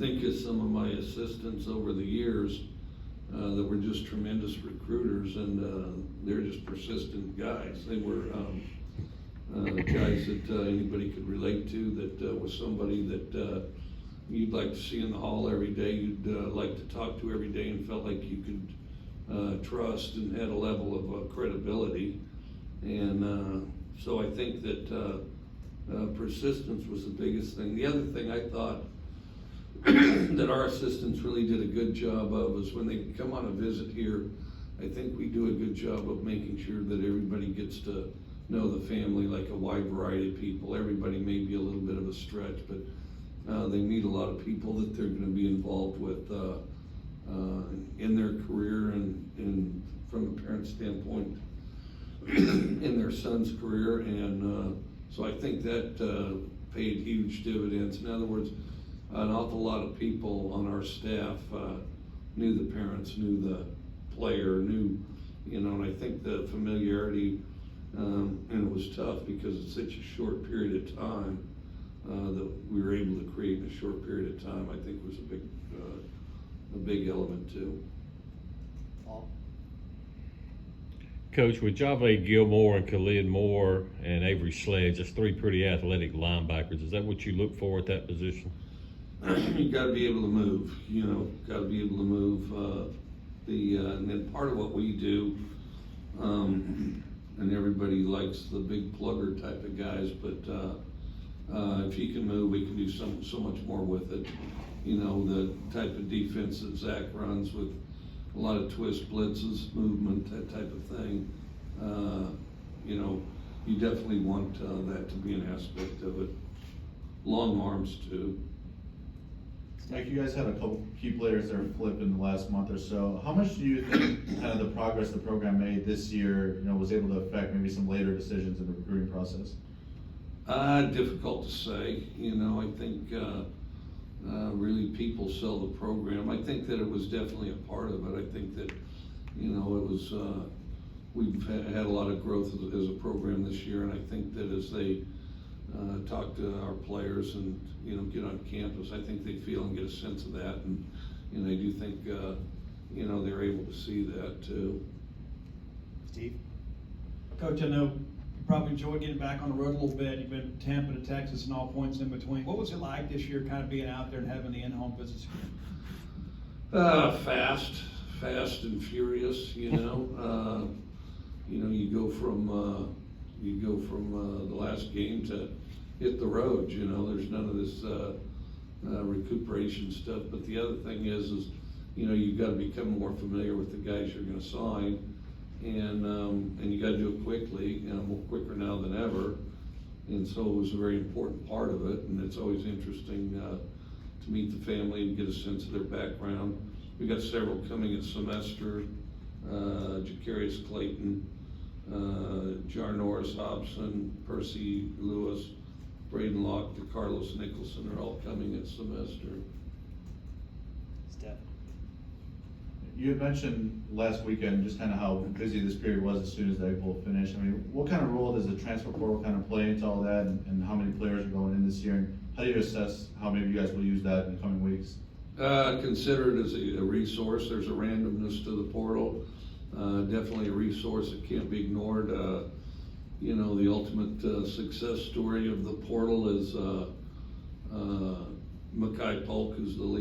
think of some of my assistants over the years that were just tremendous recruiters, and they're just persistent guys. They were guys that anybody could relate to, that was somebody that you'd like to see in the hall every day, you'd like to talk to every day, and felt like you could trust and had a level of credibility. And so I think that persistence was the biggest thing. The other thing I thought that our assistants really did a good job of is when they come on a visit here, I think we do a good job of making sure that everybody gets to know the family, like a wide variety of people. Everybody may be a little bit of a stretch, but they meet a lot of people that they're going to be involved with in their career and from a parent standpoint in their son's career. And so I think that paid huge dividends. In other words, an awful lot of people on our staff knew the parents, knew the player, knew, and I think the familiarity, and it was tough because it's such a short period of time that we were able to create in a short period of time, I think was a big element too. Coach, with Jave Gilmore and Khalid Moore and Avery Sledge, that's three pretty athletic linebackers. Is that what you look for at that position? You got to be able to move. Got to be able to move. And then part of what we do, and everybody likes the big plugger type of guys, but if he can move, we can do so much more with it. The type of defense that Zach runs with a lot of twist, blitzes, movement, that type of thing. You definitely want that to be an aspect of it. Long arms too. Mike, you guys had a couple key players that are flipped in the last month or so. How much do you think kind of the progress the program made this year, was able to affect maybe some later decisions in the recruiting process? Difficult to say. I think really people sell the program. I think that it was definitely a part of it. I think that, it was, we've had a lot of growth as a program this year, and I think that as they talk to our players and, get on campus, I think they feel and get a sense of that, and I do think, they're able to see that too. Steve? Coach, I know you probably enjoyed getting back on the road a little bit. You've been from Tampa to Texas and all points in between. What was it like this year, kind of being out there and having the in-home visits Fast and furious, you go from the last game to hit the road, there's none of this recuperation stuff. But the other thing is you've got to become more familiar with the guys you're going to sign, and you got to do it quickly, more quicker now than ever. And so it was a very important part of it, and it's always interesting to meet the family and get a sense of their background. We got several coming in semester, Jacarius Clayton, Jar Norris Hobson, Percy Lewis, Braden Locke, DeCarlos Nicholson are all coming in semester. Steph? You had mentioned last weekend just kind of how busy this period was as soon as they both finished. What kind of role does the transfer portal kind of play into all that, and how many players are going in this year, and how do you assess how maybe you guys will use that in the coming weeks? Consider it as a resource. There's a randomness to the portal. Definitely a resource that can't be ignored. The ultimate success story of the portal is Makai Polk, who's the lead